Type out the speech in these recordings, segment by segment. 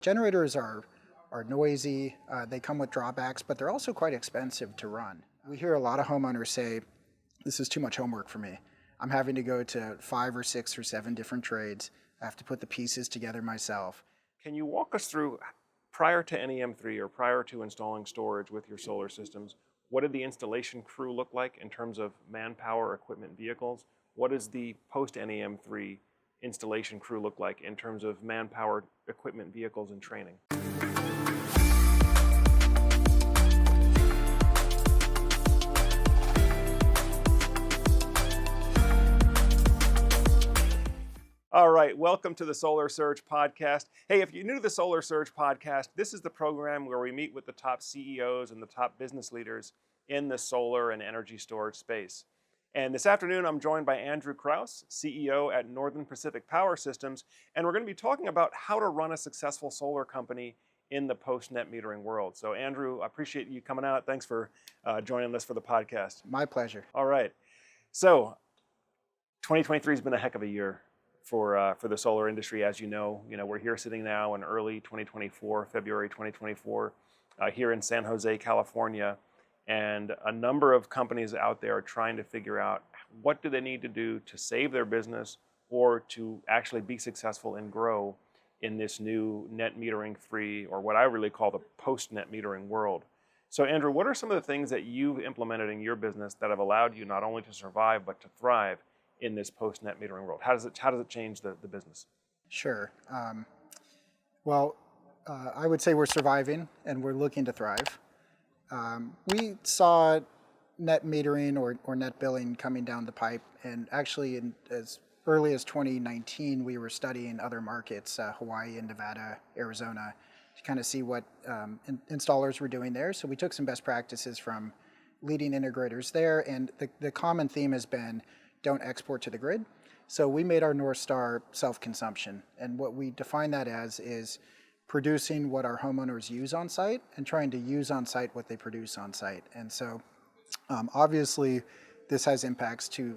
Generators are noisy, they come with drawbacks, but they're also quite expensive to run. We hear a lot of homeowners say, this is too much homework for me. I'm having to go to 5 or 6 or 7 different trades. I have to put the pieces together myself. Can you walk us through, prior to NEM3 or prior to installing storage with your solar systems, what did the installation crew look like in terms of manpower, equipment, vehicles? What does the post-NEM3 installation crew look like in terms of manpower, equipment, vehicles, and training? All right, welcome to the Solar Surge Podcast. Hey, if you're new to the Solar Surge Podcast, this is the program where we meet with the top CEOs and the top business leaders in the solar and energy storage space. And this afternoon, I'm joined by Andrew Krause, CEO at Northern Pacific Power Systems, and we're going to be talking about how to run a successful solar company in the post-net metering world. So Andrew, I appreciate you coming out. Thanks for joining us for the podcast. My pleasure. All right. So 2023 has been a heck of a year for the solar industry. As you know, we're here sitting now in early 2024, February 2024, here in San Jose, California, and a number of companies out there are trying to figure out what do they need to do to save their business or to actually be successful and grow in this new net metering free, or what I really call the post-net metering world. So Andrew, what are some of the things that you've implemented in your business that have allowed you not only to survive but to thrive in this post-net metering world? How does it change the business? Sure. I would say we're surviving and we're looking to thrive. We saw net metering or net billing coming down the pipe, and actually as early as 2019, we were studying other markets, Hawaii and Nevada, Arizona, to kind of see what installers were doing there. So we took some best practices from leading integrators there, and the common theme has been don't export to the grid. So we made our North Star self-consumption, and what we define that as is producing what our homeowners use on site and trying to use on site what they produce on site. And so obviously this has impacts to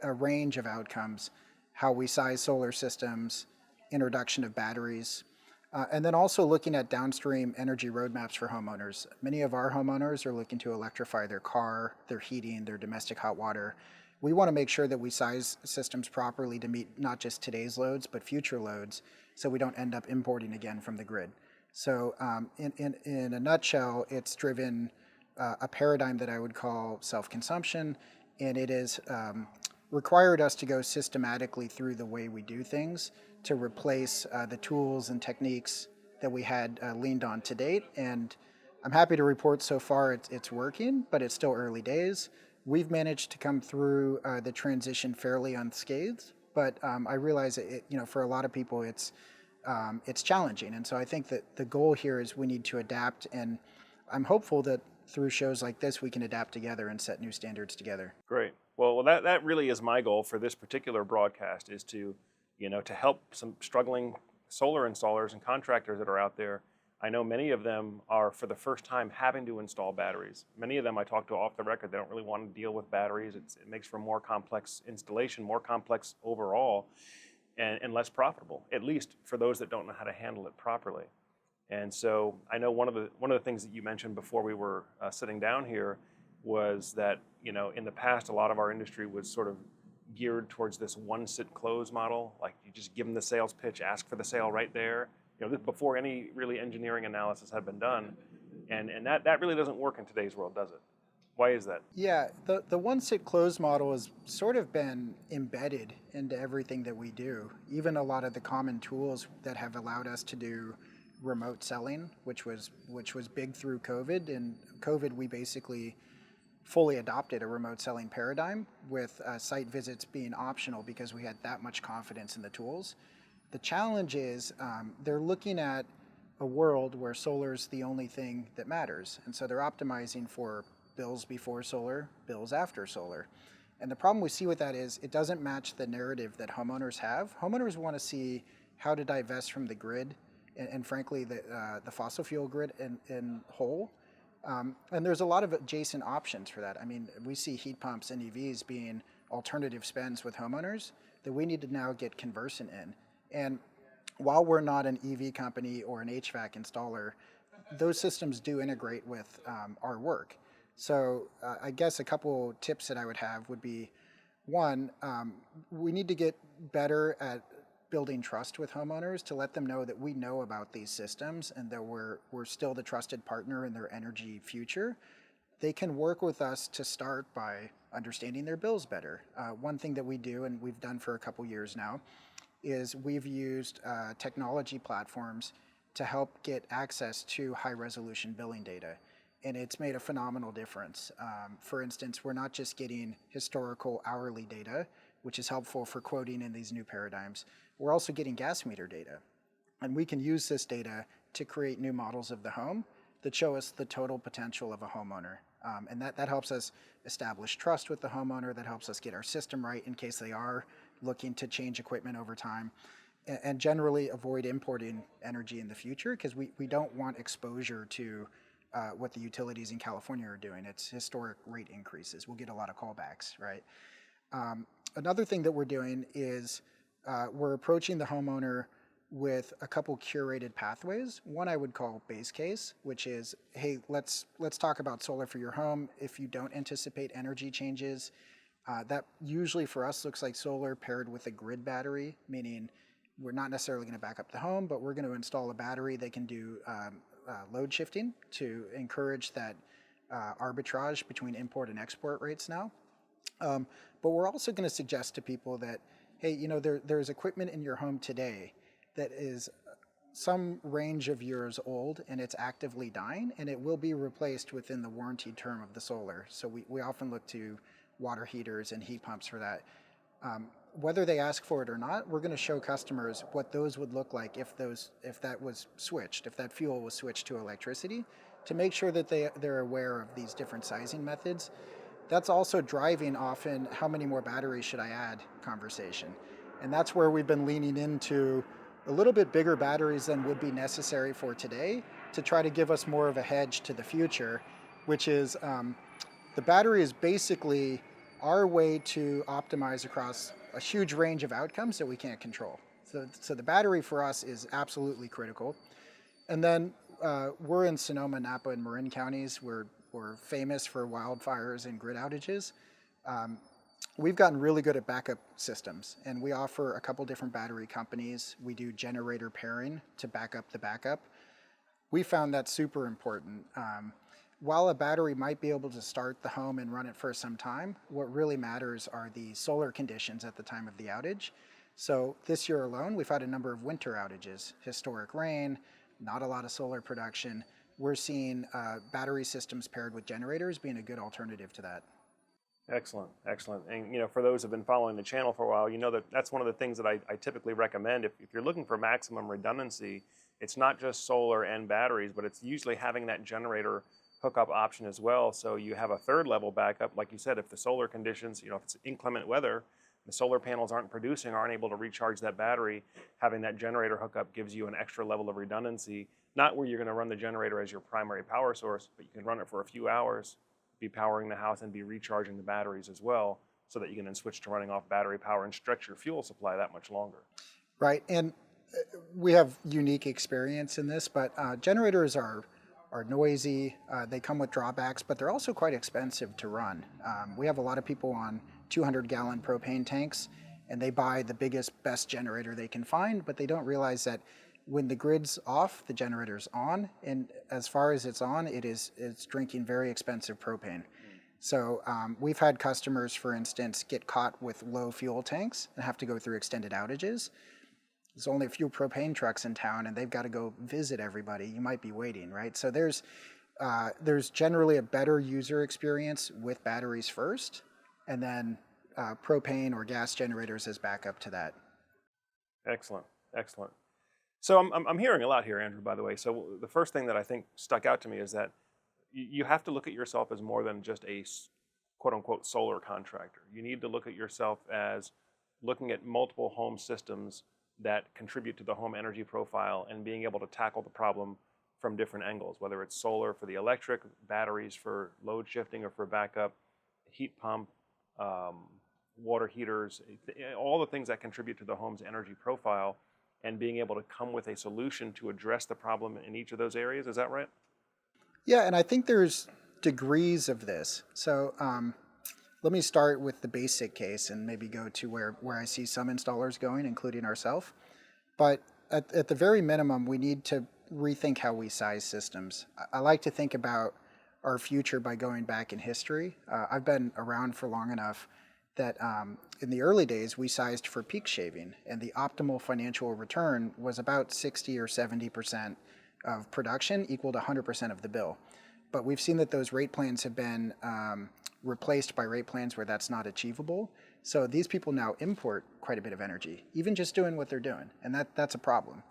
a range of outcomes, how we size solar systems, introduction of batteries, and then also looking at downstream energy roadmaps for homeowners. Many of our homeowners are looking to electrify their car, their heating, their domestic hot water. We want to make sure that we size systems properly to meet not just today's loads, but future loads, so we don't end up importing again from the grid. So in a nutshell, it's driven a paradigm that I would call self-consumption, and it has required us to go systematically through the way we do things to replace the tools and techniques that we had leaned on to date. And I'm happy to report so far it's working, but it's still early days. We've managed to come through the transition fairly unscathed, but I realize for a lot of people it's challenging. And so I think that the goal here is we need to adapt, and I'm hopeful that through shows like this we can adapt together and set new standards together. Great. Well, that really is my goal for this particular broadcast, is to help some struggling solar installers and contractors that are out there. I know many of them are, for the first time, having to install batteries. Many of them I talk to off the record, they don't really want to deal with batteries. It makes for more complex installation, more complex overall, and less profitable, at least for those that don't know how to handle it properly. And so I know one of the things that you mentioned before we were sitting down here was that in the past a lot of our industry was sort of geared towards this one sit close model. Like you just give them the sales pitch, ask for the sale right there. Before any really engineering analysis had been done, and that really doesn't work in today's world, does it? Why is that? Yeah, the one sit close model has sort of been embedded into everything that we do. Even a lot of the common tools that have allowed us to do remote selling, which was big through COVID. In COVID, we basically fully adopted a remote selling paradigm with site visits being optional because we had that much confidence in the tools. The challenge is they're looking at a world where solar is the only thing that matters. And so they're optimizing for bills before solar, bills after solar. And the problem we see with that is it doesn't match the narrative that homeowners have. Homeowners want to see how to divest from the grid and frankly, the fossil fuel grid in whole. And there's a lot of adjacent options for that. I mean, we see heat pumps and EVs being alternative spends with homeowners that we need to now get conversant in. And while we're not an EV company or an HVAC installer, those systems do integrate with our work. So I guess a couple tips that I would have would be, one, we need to get better at building trust with homeowners to let them know that we know about these systems and that we're still the trusted partner in their energy future. They can work with us to start by understanding their bills better. One thing that we do, and we've done for a couple years now, is we've used technology platforms to help get access to high resolution billing data. And it's made a phenomenal difference. For instance, we're not just getting historical hourly data, which is helpful for quoting in these new paradigms. We're also getting gas meter data. And we can use this data to create new models of the home that show us the total potential of a homeowner. And that helps us establish trust with the homeowner. That helps us get our system right in case they are looking to change equipment over time, and generally avoid importing energy in the future, because we don't want exposure to what the utilities in California are doing. It's historic rate increases. We'll get a lot of callbacks, right? Another thing that we're doing is we're approaching the homeowner with a couple curated pathways. One I would call base case, which is, hey, let's talk about solar for your home. If you don't anticipate energy changes, that usually for us looks like solar paired with a grid battery, meaning we're not necessarily going to back up the home, but we're going to install a battery that can do load shifting to encourage that arbitrage between import and export rates now. But we're also going to suggest to people that, hey, there's equipment in your home today that is some range of years old and it's actively dying, and it will be replaced within the warranty term of the solar. So we often look to water heaters and heat pumps for that. Whether they ask for it or not, we're going to show customers what those would look like if that was switched, if that fuel was switched to electricity, to make sure that they're aware of these different sizing methods. That's also driving often how many more batteries should I add conversation. And that's where we've been leaning into a little bit bigger batteries than would be necessary for today to try to give us more of a hedge to the future, which is the battery is basically our way to optimize across a huge range of outcomes that we can't control. So the battery for us is absolutely critical. And then we're in Sonoma, Napa, and Marin counties. We're famous for wildfires and grid outages. We've gotten really good at backup systems, and we offer a couple different battery companies. We do generator pairing to back up the backup. We found that super important. While a battery might be able to start the home and run it for some time, what really matters are the solar conditions at the time of the outage. So this year alone, we've had a number of winter outages, historic rain, not a lot of solar production. We're seeing battery systems paired with generators being a good alternative to that. Excellent, excellent. And for those who've been following the channel for a while, that's one of the things that I typically recommend. If you're looking for maximum redundancy, it's not just solar and batteries, but it's usually having that generator hookup option as well. So you have a third level backup. Like you said, if the solar conditions, if it's inclement weather, the solar panels aren't producing, aren't able to recharge that battery, having that generator hookup gives you an extra level of redundancy. Not where you're going to run the generator as your primary power source, but you can run it for a few hours, be powering the house and be recharging the batteries as well, so that you can then switch to running off battery power and stretch your fuel supply that much longer. Right, and we have unique experience in this, but generators are noisy, they come with drawbacks, but they're also quite expensive to run. We have a lot of people on 200-gallon propane tanks, and they buy the biggest, best generator they can find, but they don't realize that when the grid's off, the generator's on, and as far as it's on, it's drinking very expensive propane. So we've had customers, for instance, get caught with low fuel tanks and have to go through extended outages. There's only a few propane trucks in town, and they've got to go visit everybody. You might be waiting, right? So there's generally a better user experience with batteries first, and then propane or gas generators as backup to that. Excellent, excellent. So I'm hearing a lot here, Andrew, by the way. So the first thing that I think stuck out to me is that you have to look at yourself as more than just a quote-unquote solar contractor. You need to look at yourself as looking at multiple home systems that contribute to the home energy profile and being able to tackle the problem from different angles, whether it's solar for the electric, batteries for load shifting or for backup, heat pump, water heaters, all the things that contribute to the home's energy profile. and being able to come with a solution to address the problem in each of those areas. Is that right? Yeah, and I think there's degrees of this. So let me start with the basic case and maybe go to where I see some installers going, including ourselves. But at the very minimum, we need to rethink how we size systems. I like to think about our future by going back in history. I've been around for long enough that in the early days, we sized for peak shaving, and the optimal financial return was about 60 or 70% of production equal to 100% of the bill. But we've seen that those rate plans have been replaced by rate plans where that's not achievable. So these people now import quite a bit of energy, even just doing what they're doing, and that's a problem.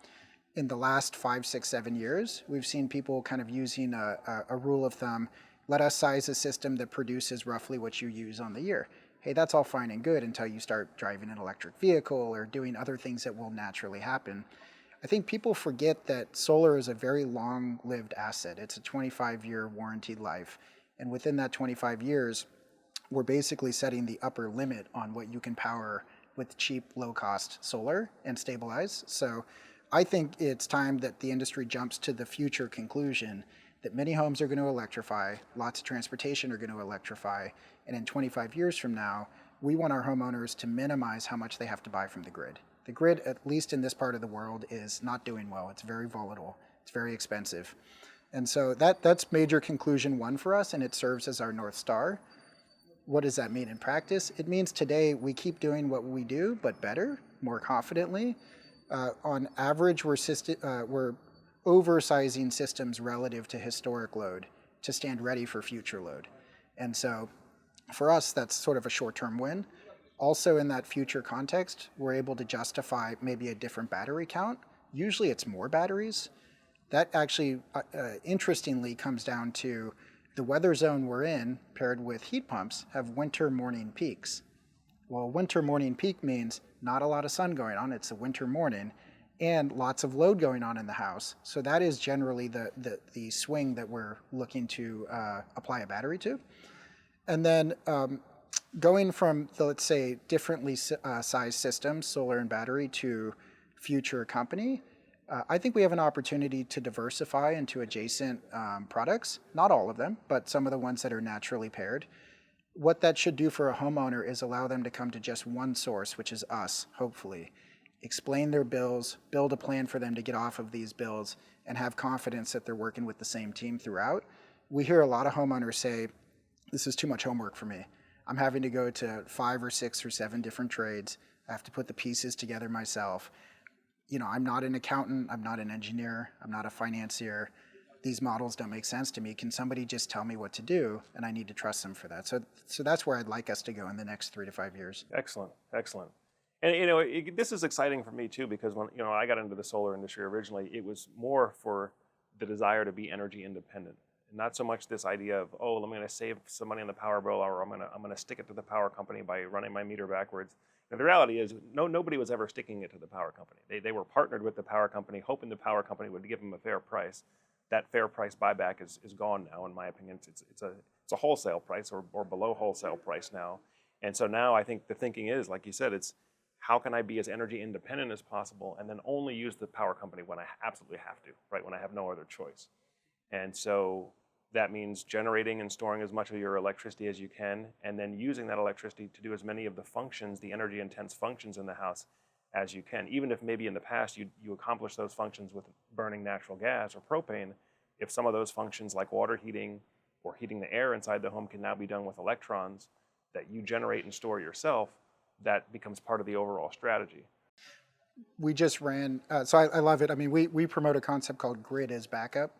In the last 5, 6, 7 years, we've seen people kind of using a rule of thumb, let us size a system that produces roughly what you use on the year. Hey, that's all fine and good until you start driving an electric vehicle or doing other things that will naturally happen. I think people forget that solar is a very long-lived asset. It's a 25-year warranty life. And within that 25 years, we're basically setting the upper limit on what you can power with cheap, low-cost solar and stabilize. So I think it's time that the industry jumps to the future conclusion that many homes are going to electrify, lots of transportation are going to electrify, and in 25 years from now, we want our homeowners to minimize how much they have to buy from the grid. The grid, at least in this part of the world, is not doing well. It's very volatile. It's very expensive. And so that's major conclusion one for us, and it serves as our North Star. What does that mean in practice? It means today we keep doing what we do, but better, more confidently. On average, we're oversizing systems relative to historic load to stand ready for future load. And so for us, that's sort of a short-term win. Also in that future context, we're able to justify maybe a different battery count. Usually it's more batteries. That actually, interestingly, comes down to the weather zone we're in, paired with heat pumps, have winter morning peaks. Well, winter morning peak means not a lot of sun going on, it's a winter morning, and lots of load going on in the house. So that is generally the swing that we're looking to apply a battery to. And then going from the, let's say, differently sized systems, solar and battery, to future company, I think we have an opportunity to diversify into adjacent products. Not all of them, but some of the ones that are naturally paired. What that should do for a homeowner is allow them to come to just one source, which is us, hopefully. Explain their bills, build a plan for them to get off of these bills, and have confidence that they're working with the same team throughout. We hear a lot of homeowners say, this is too much homework for me. I'm having to go to 5 or 6 or 7 different trades. I have to put the pieces together myself. You know, I'm not an accountant, I'm not an engineer, I'm not a financier. These models don't make sense to me. Can somebody just tell me what to do? And I need to trust them for that. So that's where I'd like us to go in the next 3 to 5 years. Excellent, excellent. And this is exciting for me too, because when I got into the solar industry originally, it was more for the desire to be energy independent, and not so much this idea of, oh, I'm going to save some money on the power bill, or I'm going to stick it to the power company by running my meter backwards. And the reality is, nobody was ever sticking it to the power company. They were partnered with the power company, hoping the power company would give them a fair price. That fair price buyback is gone now, in my opinion. It's a wholesale price or below wholesale price now. And so now I think the thinking is, like you said, it's how can I be as energy independent as possible and then only use the power company when I absolutely have to, right? When I have no other choice. And so that means generating and storing as much of your electricity as you can, and then using that electricity to do as many of the functions, the energy intense functions in the house as you can. Even if maybe in the past you accomplish those functions with burning natural gas or propane, if some of those functions like water heating or heating the air inside the home can now be done with electrons that you generate and store yourself, that becomes part of the overall strategy. We just ran, so I love it. I mean, we promote a concept called grid as backup.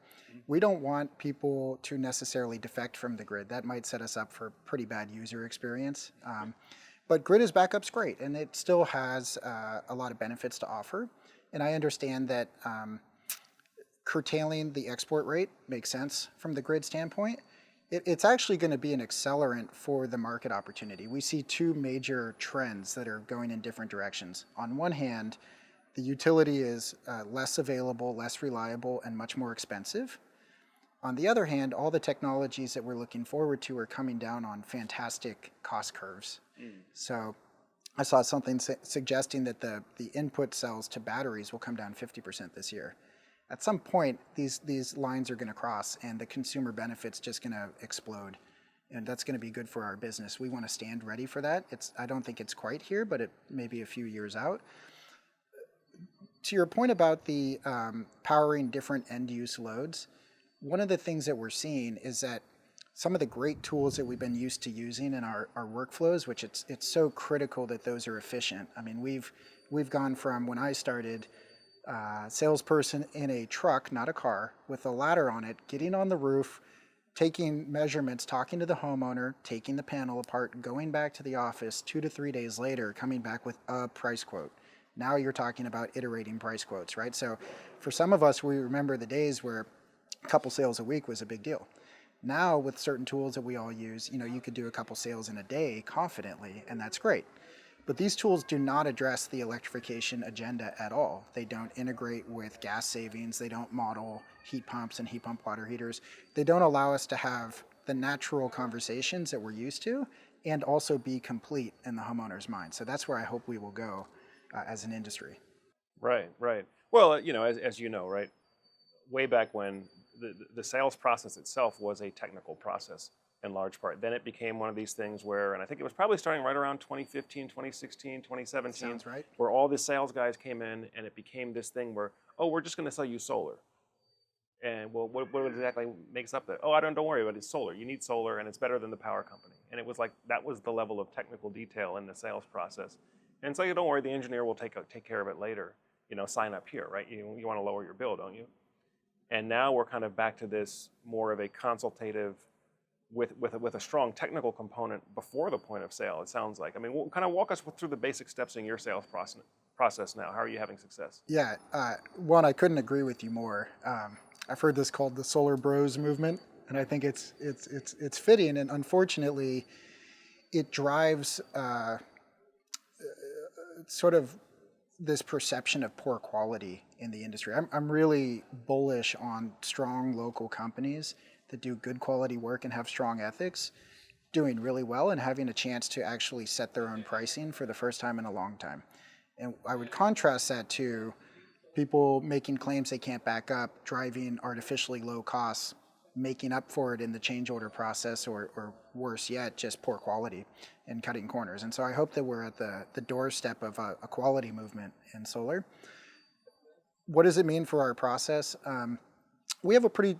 We don't want people to necessarily defect from the grid. That might set us up for pretty bad user experience. But grid as backup's great, and it still has a lot of benefits to offer. And I understand that curtailing the export rate makes sense from the grid standpoint. It's actually going to be an accelerant for the market opportunity. We see 2 major trends that are going in different directions. On one hand, the utility is less available, less reliable, and much more expensive. On the other hand, all the technologies that we're looking forward to are coming down on fantastic cost curves. So I saw something suggesting that the input cells to batteries will come down 50% this year. At some point, these lines are going to cross, and the consumer benefit's just going to explode, and that's going to be good for our business. We want to stand ready for that. I don't think it's quite here, but it may be a few years out. To your point about the powering different end-use loads, one of the things that we're seeing is that some of the great tools that we've been used to using in our workflows, which it's so critical that those are efficient. I mean, we've gone from when I started, salesperson in a truck, not a car, with a ladder on it, getting on the roof, taking measurements, talking to the homeowner, taking the panel apart, going back to the office 2 to 3 days later, coming back with a price quote. Now you're talking about iterating price quotes, right? So for some of us, we remember the days where a couple sales a week was a big deal. Now with certain tools that we all use, you could do a couple sales in a day confidently, and that's great. But these tools do not address the electrification agenda at all. They don't integrate with gas savings. They don't model heat pumps and heat pump water heaters. They don't allow us to have the natural conversations that we're used to and also be complete in the homeowner's mind. So that's where I hope we will go as an industry. Right, right. Well, as you know, right, way back when the sales process itself was a technical process in large part. Then it became one of these things where, and I think it was probably starting right around 2015, 2016, 2017, Sounds right. where all the sales guys came in and it became this thing where, oh, we're just going to sell you solar. And well, what exactly makes up that? Oh, don't worry about it. It's solar. You need solar, and it's better than the power company. And it was like that was the level of technical detail in the sales process. And so, don't worry, the engineer will take care of it later. Sign up here, right? You want to lower your bill, don't you? And now we're kind of back to this more of a consultative, with a strong technical component before the point of sale. It sounds like. I mean, kind of walk us through the basic steps in your sales process now. How are you having success? Yeah, one, I couldn't agree with you more. I've heard this called the Solar Bros movement, and I think it's fitting. And unfortunately, it drives sort of this perception of poor quality in the industry. I'm really bullish on strong local companies that do good quality work and have strong ethics, doing really well and having a chance to actually set their own pricing for the first time in a long time. And I would contrast that to people making claims they can't back up, driving artificially low costs, making up for it in the change order process, or worse yet, just poor quality and cutting corners. And so I hope that we're at the doorstep of a quality movement in solar. What does it mean for our process? We have a pretty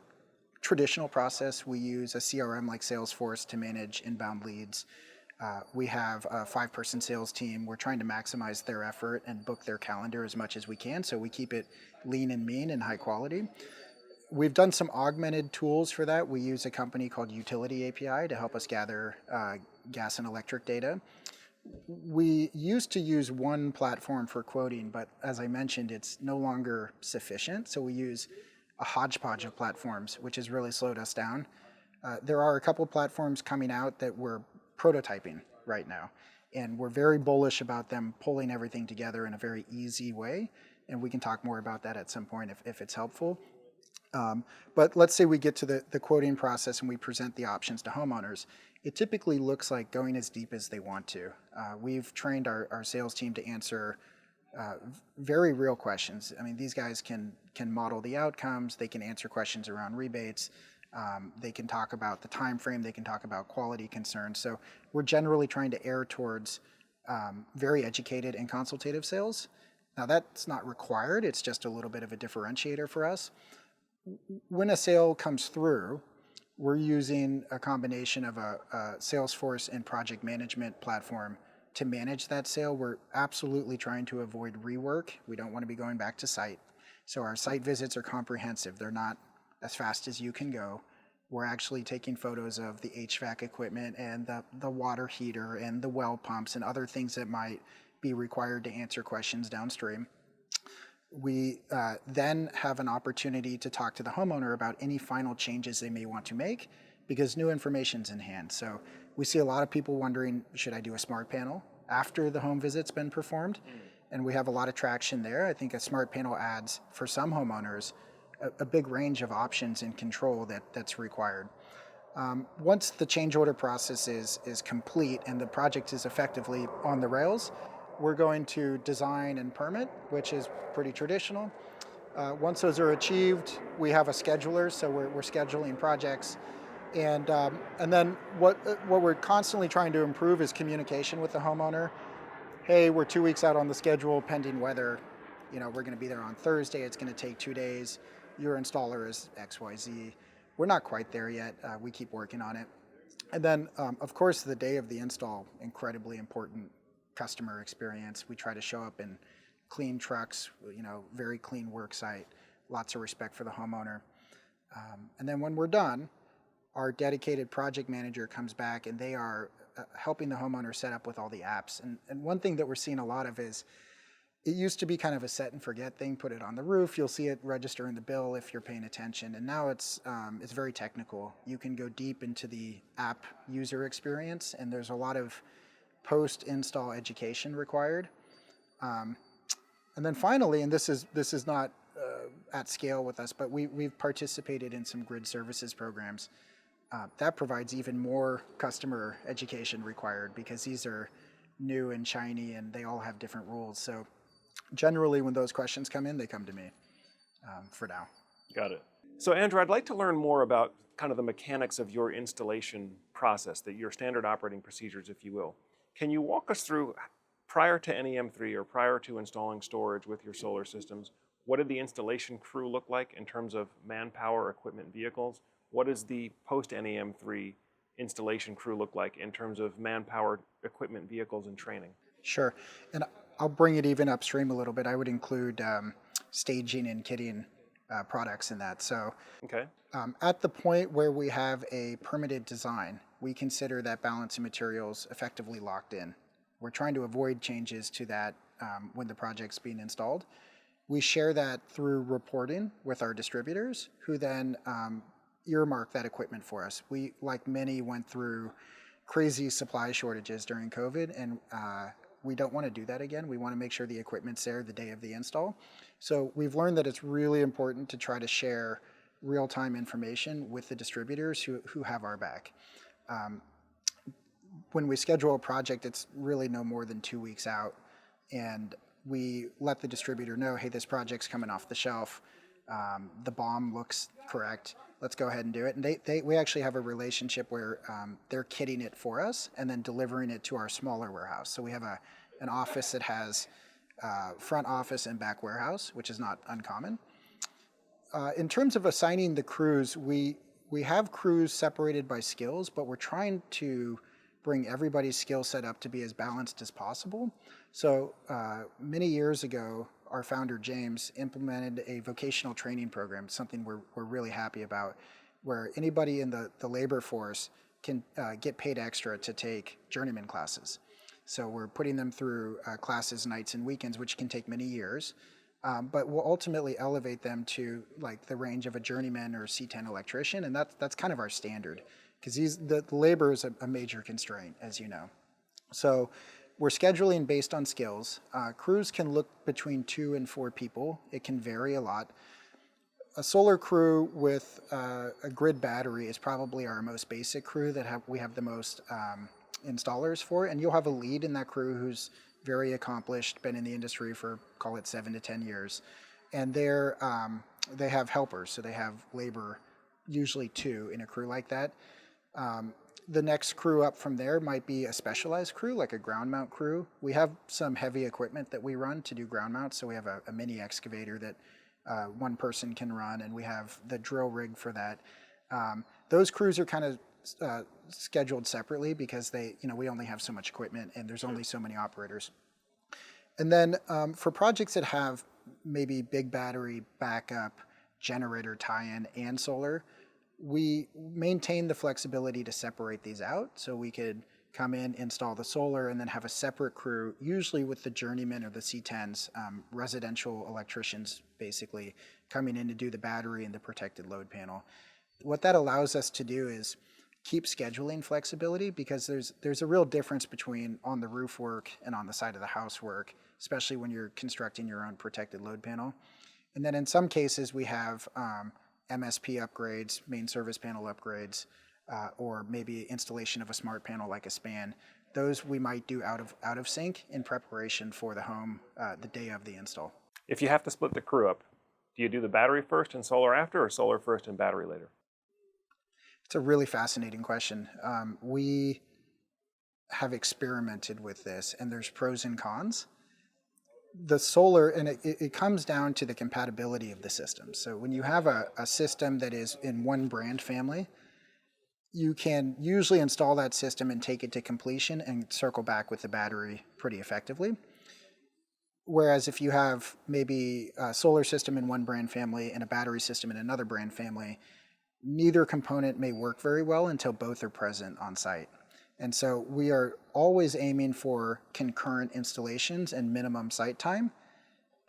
traditional process. We use a CRM like Salesforce to manage inbound leads. We have a 5-person sales team. We're trying to maximize their effort and book their calendar as much as we can, so we keep it lean and mean and high quality. We've done some augmented tools for that. We use a company called Utility API to help us gather gas and electric data. We used to use one platform for quoting, but as I mentioned, it's no longer sufficient. So we use a hodgepodge of platforms, which has really slowed us down. There are a couple platforms coming out that we're prototyping right now, and we're very bullish about them pulling everything together in a very easy way, and we can talk more about that at some point if it's helpful. But let's say we get to the quoting process and we present the options to homeowners. It typically looks like going as deep as they want to. We've trained our sales team to answer very real questions. I mean, these guys can model the outcomes. They can answer questions around rebates. They can talk about the time frame. They can talk about quality concerns. So we're generally trying to err towards very educated and consultative sales. Now, that's not required. It's just a little bit of a differentiator for us. When a sale comes through, we're using a combination of a Salesforce and project management platform to manage that sale. We're absolutely trying to avoid rework. We don't want to be going back to site. So our site visits are comprehensive. They're not as fast as you can go. We're actually taking photos of the HVAC equipment and the water heater and the well pumps and other things that might be required to answer questions downstream. We then have an opportunity to talk to the homeowner about any final changes they may want to make because new information's in hand. So we see a lot of people wondering, should I do a smart panel after the home visit's been performed? And we have a lot of traction there. I think a smart panel adds, for some homeowners, a big range of options and control that's required. Once the change order process is complete and the project is effectively on the rails, we're going to design and permit, which is pretty traditional. Once those are achieved, we have a scheduler, so we're scheduling projects. And then what we're constantly trying to improve is communication with the homeowner. Hey, we're 2 weeks out on the schedule pending weather. We're going to be there on Thursday. It's going to take 2 days. Your installer is XYZ. We're not quite there yet. We keep working on it. And then, of course, the day of the install, incredibly important customer experience. We try to show up in clean trucks, very clean work site, lots of respect for the homeowner. And then when we're done, our dedicated project manager comes back and they are helping the homeowner set up with all the apps. And one thing that we're seeing a lot of is, it used to be kind of a set and forget thing. Put it on the roof. You'll see it register in the bill if you're paying attention. And now it's very technical. You can go deep into the app user experience, and there's a lot of post-install education required. And then finally, and this is not at scale with us, but we've participated in some grid services programs. That provides even more customer education required because these are new and shiny, and they all have different rules. So generally, when those questions come in, they come to me for now. Got it. So Andrew, I'd like to learn more about kind of the mechanics of your installation process, your standard operating procedures, if you will. Can you walk us through, prior to NEM3 or prior to installing storage with your solar systems, what did the installation crew look like in terms of manpower, equipment, vehicles? What does the post-NEM3 installation crew look like in terms of manpower, equipment, vehicles, and training? Sure. And I'll bring it even upstream a little bit. I would include staging and kitting products in that. So okay. At the point where we have a permitted design, we consider that balance of materials effectively locked in. We're trying to avoid changes to that when the project's being installed. We share that through reporting with our distributors, who then earmark that equipment for us. We, like many, went through crazy supply shortages during COVID, and we don't want to do that again. We want to make sure the equipment's there the day of the install. So we've learned that it's really important to try to share real-time information with the distributors who have our back. When we schedule a project, it's really no more than 2 weeks out, and we let the distributor know, hey, this project's coming off the shelf. The BOM looks correct. Let's go ahead and do it. And we actually have a relationship where they're kitting it for us and then delivering it to our smaller warehouse. So we have an office that has front office and back warehouse, which is not uncommon. In terms of assigning the crews, we have crews separated by skills, but we're trying to bring everybody's skill set up to be as balanced as possible. So many years ago, our founder, James, implemented a vocational training program, something we're really happy about, where anybody in the labor force can get paid extra to take journeyman classes. So we're putting them through classes nights and weekends, which can take many years, but we'll ultimately elevate them to like the range of a journeyman or C10 electrician, and that's kind of our standard, because the labor is a major constraint, as you know. So we're scheduling based on skills. Crews can look between 2 and 4 people. It can vary a lot. A solar crew with a grid battery is probably our most basic crew that we have the most installers for, and you'll have a lead in that crew who's very accomplished, been in the industry for, call it 7 to 10 years, and they have helpers, so they have labor, usually 2 in a crew like that. The next crew up from there might be a specialized crew, like a ground mount crew. We have some heavy equipment that we run to do ground mounts, so we have a mini excavator that one person can run, and we have the drill rig for that. Those crews are kind of scheduled separately because we only have so much equipment and there's only so many operators. And then for projects that have maybe big battery backup, generator tie-in, and solar, we maintain the flexibility to separate these out. So we could come in, install the solar, and then have a separate crew, usually with the journeymen or the C10s, residential electricians basically, coming in to do the battery and the protected load panel. What that allows us to do is keep scheduling flexibility, because there's a real difference between on the roof work and on the side of the house work, especially when you're constructing your own protected load panel. And then in some cases we have MSP upgrades, main service panel upgrades, or maybe installation of a smart panel like a span. Those we might do out of sync in preparation for the home the day of the install. If you have to split the crew up, do you do the battery first and solar after, or solar first and battery later? It's a really fascinating question. We have experimented with this, and there's pros and cons. The solar, and it comes down to the compatibility of the system. So when you have a system that is in one brand family, you can usually install that system and take it to completion and circle back with the battery pretty effectively. Whereas if you have maybe a solar system in one brand family and a battery system in another brand family, neither component may work very well until both are present on site. And so we are always aiming for concurrent installations and minimum site time.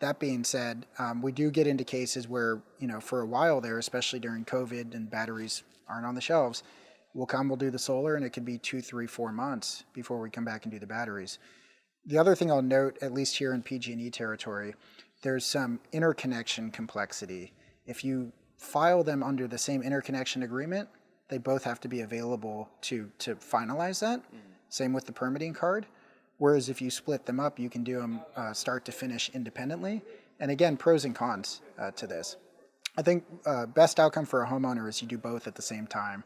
That being said, we do get into cases where, for a while there, especially during COVID and batteries aren't on the shelves, we'll do the solar, and it could be 2, 3, 4 months before we come back and do the batteries. The other thing I'll note, at least here in PG&E territory, there's some interconnection complexity. If you file them under the same interconnection agreement, they both have to be available to finalize that. Same with the permitting card. Whereas if you split them up, you can do them start to finish independently. And again, pros and cons to this. I think best outcome for a homeowner is you do both at the same time.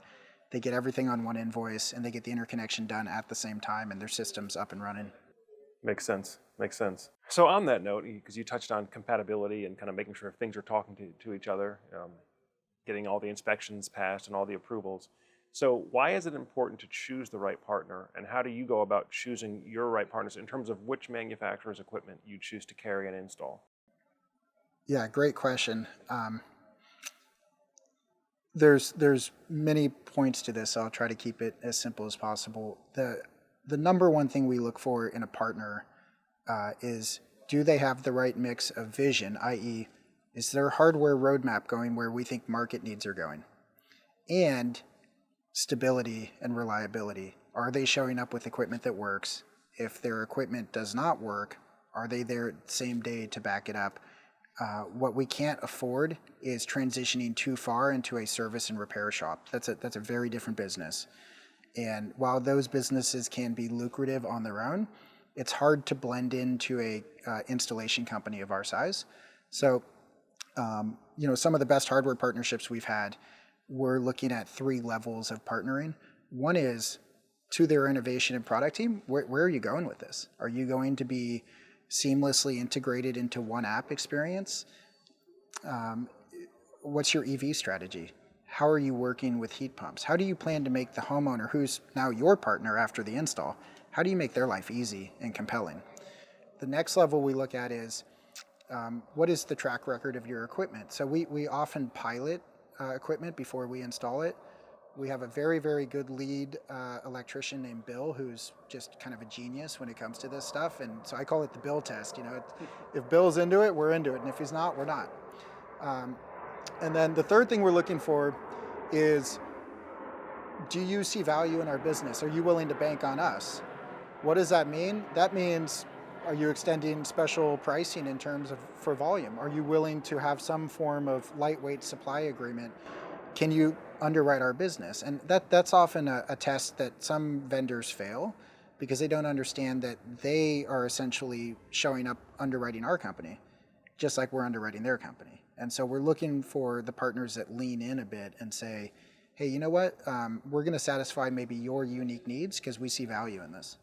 They get everything on one invoice, and they get the interconnection done at the same time, and their system's up and running. Makes sense. So on that note, because you touched on compatibility and kind of making sure things are talking to each other, getting all the inspections passed and all the approvals. So why is it important to choose the right partner, and how do you go about choosing your right partners in terms of which manufacturer's equipment you choose to carry and install? Yeah, great question. There's many points to this, so I'll try to keep it as simple as possible. The number one thing we look for in a partner is, do they have the right mix of vision, i.e., is their hardware roadmap going where we think market needs are going? And stability and reliability. Are they showing up with equipment that works? If their equipment does not work, are they there the same day to back it up? What we can't afford is transitioning too far into a service and repair shop. That's a very different business. And while those businesses can be lucrative on their own, it's hard to blend into a installation company of our size. So, some of the best hardware partnerships we've had, we're looking at 3 levels of partnering. One is to their innovation and product team. Where are you going with this? Are you going to be seamlessly integrated into one app experience? What's your EV strategy? How are you working with heat pumps? How do you plan to make the homeowner, who's now your partner after the install, how do you make their life easy and compelling? The next level we look at is, what is the track record of your equipment? So we often pilot equipment before we install it. We have a very, very good lead electrician named Bill, who's just kind of a genius when it comes to this stuff. And so I call it the Bill test. If Bill's into it, we're into it. And if he's not, we're not. And then the third thing we're looking for is, do you see value in our business? Are you willing to bank on us? What does that mean? That means, are you extending special pricing in terms of for volume? Are you willing to have some form of lightweight supply agreement? Can you underwrite our business? And that's often a test that some vendors fail because they don't understand that they are essentially showing up underwriting our company, just like we're underwriting their company. And so we're looking for the partners that lean in a bit and say, hey, you know what? We're going to satisfy maybe your unique needs because we see value in this.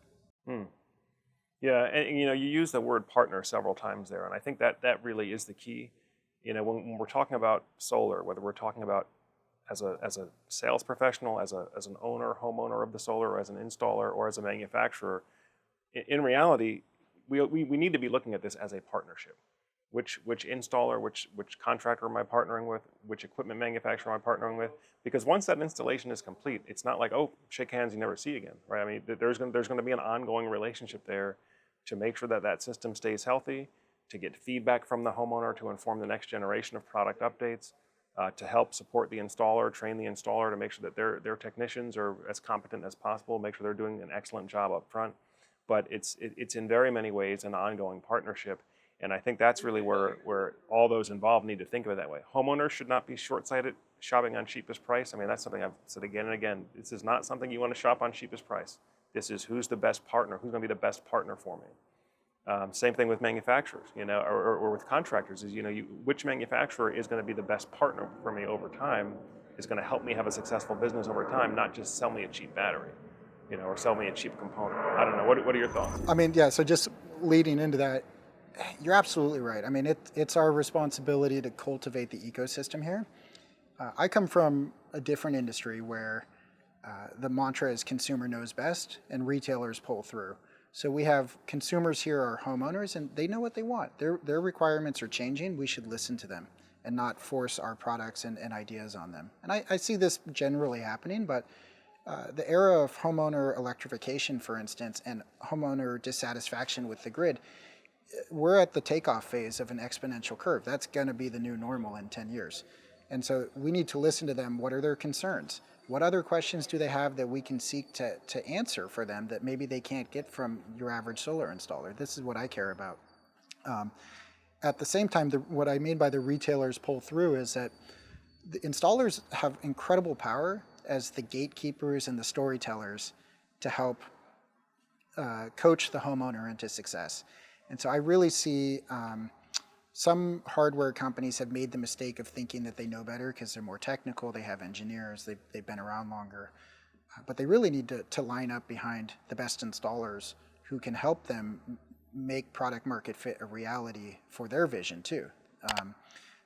Yeah, and you use the word partner several times there, and I think that really is the key. When we're talking about solar, whether we're talking about as a sales professional, as an owner, homeowner of the solar, or as an installer, or as a manufacturer, in reality, we need to be looking at this as a partnership. Which installer, which contractor am I partnering with? Which equipment manufacturer am I partnering with? Because once that installation is complete, it's not like, oh, shake hands, you never see again, right? I mean, there's going to be an ongoing relationship there to make sure that system stays healthy, to get feedback from the homeowner to inform the next generation of product updates, to help support the installer, train the installer to make sure that their technicians are as competent as possible, make sure they're doing an excellent job up front. But it's in very many ways an ongoing partnership. And I think that's really where all those involved need to think of it that way. Homeowners should not be short-sighted shopping on cheapest price. I mean, that's something I've said again and again. This is not something you want to shop on cheapest price. This is who's the best partner, who's going to be the best partner for me. Same thing with manufacturers, or with contractors. Is which manufacturer is going to be the best partner for me over time, is going to help me have a successful business over time, not just sell me a cheap battery, or sell me a cheap component. I don't know. What are your thoughts? I mean, yeah. So just leading into that, you're absolutely right. I mean, it's our responsibility to cultivate the ecosystem here. I come from a different industry where the mantra is consumer knows best and retailers pull through. So we have consumers here are homeowners and they know what they want. Their requirements are changing. We should listen to them and not force our products and ideas on them. And I see this generally happening, but the era of homeowner electrification, for instance, and homeowner dissatisfaction with the grid, we're at the takeoff phase of an exponential curve. That's going to be the new normal in 10 years. And so we need to listen to them. What are their concerns? What other questions do they have that we can seek to answer for them that maybe they can't get from your average solar installer? This is what I care about. At the same time, what I mean by the retailers pull through is that the installers have incredible power as the gatekeepers and the storytellers to help coach the homeowner into success. And so I really see some hardware companies have made the mistake of thinking that they know better because they're more technical, they have engineers, they've been around longer. But they really need to line up behind the best installers who can help them make product market fit a reality for their vision too.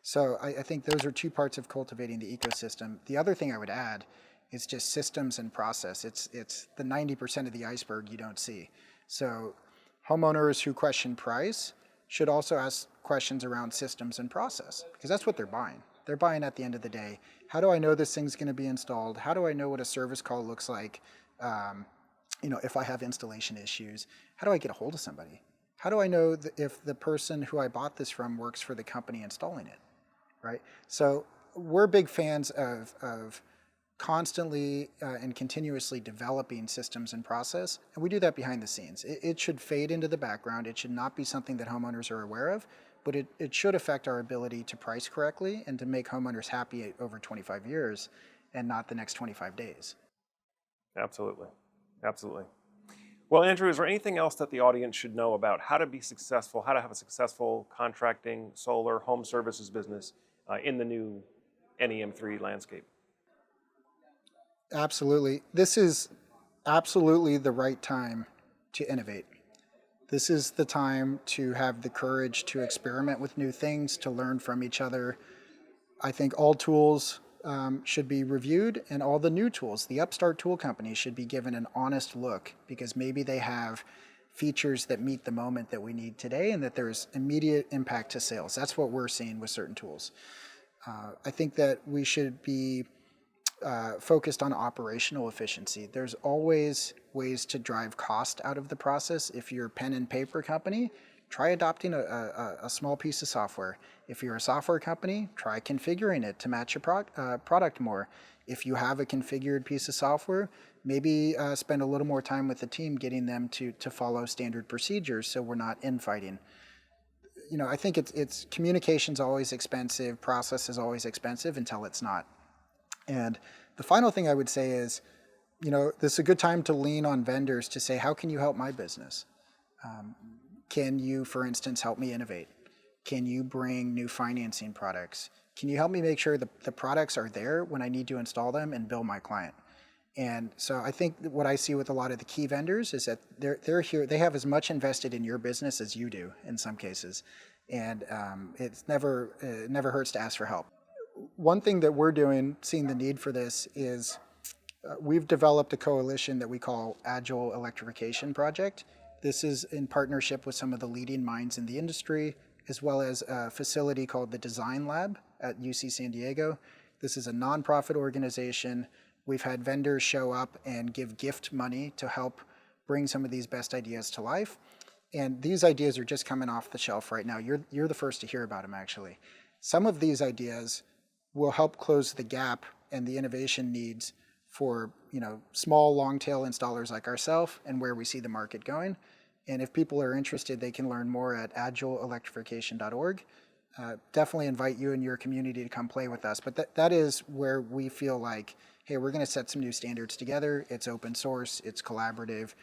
So I think those are two parts of cultivating the ecosystem. The other thing I would add is just systems and process. It's the 90% of the iceberg you don't see. So homeowners who question price should also ask questions around systems and process, because that's what they're buying. They're buying at the end of the day, how do I know this thing's going to be installed? How do I know what a service call looks like? If I have installation issues, how do I get a hold of somebody? How do I know if the person who I bought this from works for the company installing it, right? So we're big fans of constantly and continuously developing systems and process, and we do that behind the scenes. It should fade into the background. It should not be something that homeowners are aware of, but it should affect our ability to price correctly and to make homeowners happy over 25 years and not the next 25 days. Absolutely. Absolutely. Well, Andrew, is there anything else that the audience should know about how to be successful, how to have a successful contracting, solar, home services business in the new NEM3 landscape? Absolutely. This is absolutely the right time to innovate. This is the time to have the courage to experiment with new things, to learn from each other. I think all tools should be reviewed, and all the new tools, the upstart tool companies, should be given an honest look, because maybe they have features that meet the moment that we need today and that there's immediate impact to sales. That's what we're seeing with certain tools. I think that we should be focused on operational efficiency. There's always ways to drive cost out of the process. If you're a pen and paper company, try adopting a small piece of software. If you're a software company, try configuring it to match your product more. If you have a configured piece of software, maybe spend a little more time with the team getting them to follow standard procedures so we're not infighting. I think it's communication's always expensive, process is always expensive until it's not. And the final thing I would say is, this is a good time to lean on vendors to say, how can you help my business? Can you, for instance, help me innovate? Can you bring new financing products? Can you help me make sure the products are there when I need to install them and bill my client? And so I think what I see with a lot of the key vendors is that they're here, they have as much invested in your business as you do in some cases. And it never hurts to ask for help. One thing that we're doing, seeing the need for this, is we've developed a coalition that we call Agile Electrification Project. This is in partnership with some of the leading minds in the industry, as well as a facility called the Design Lab at UC San Diego. This is a nonprofit organization. We've had vendors show up and give gift money to help bring some of these best ideas to life. And these ideas are just coming off the shelf right now. You're the first to hear about them, actually. Some of these ideas will help close the gap and the innovation needs for small long tail installers like ourselves and where we see the market going. And if people are interested, they can learn more at agileelectrification.org. Definitely invite you and your community to come play with us. But that is where we feel like, hey, we're going to set some new standards together. It's open source, it's collaborative,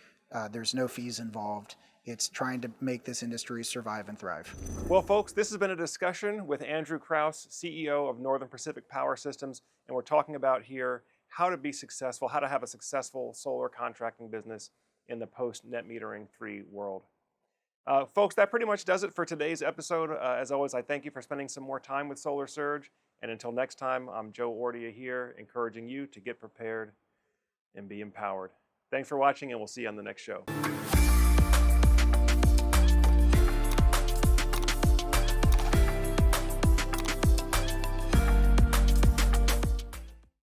there's no fees involved. It's trying to make this industry survive and thrive. Well, folks, this has been a discussion with Andrew Krause, CEO of Northern Pacific Power Systems, and we're talking about here how to be successful, how to have a successful solar contracting business in the post-net metering 3 world. Folks, that pretty much does it for today's episode. As always, I thank you for spending some more time with Solar Surge. And until next time, I'm Joe Ordia here, encouraging you to get prepared and be empowered. Thanks for watching, and we'll see you on the next show.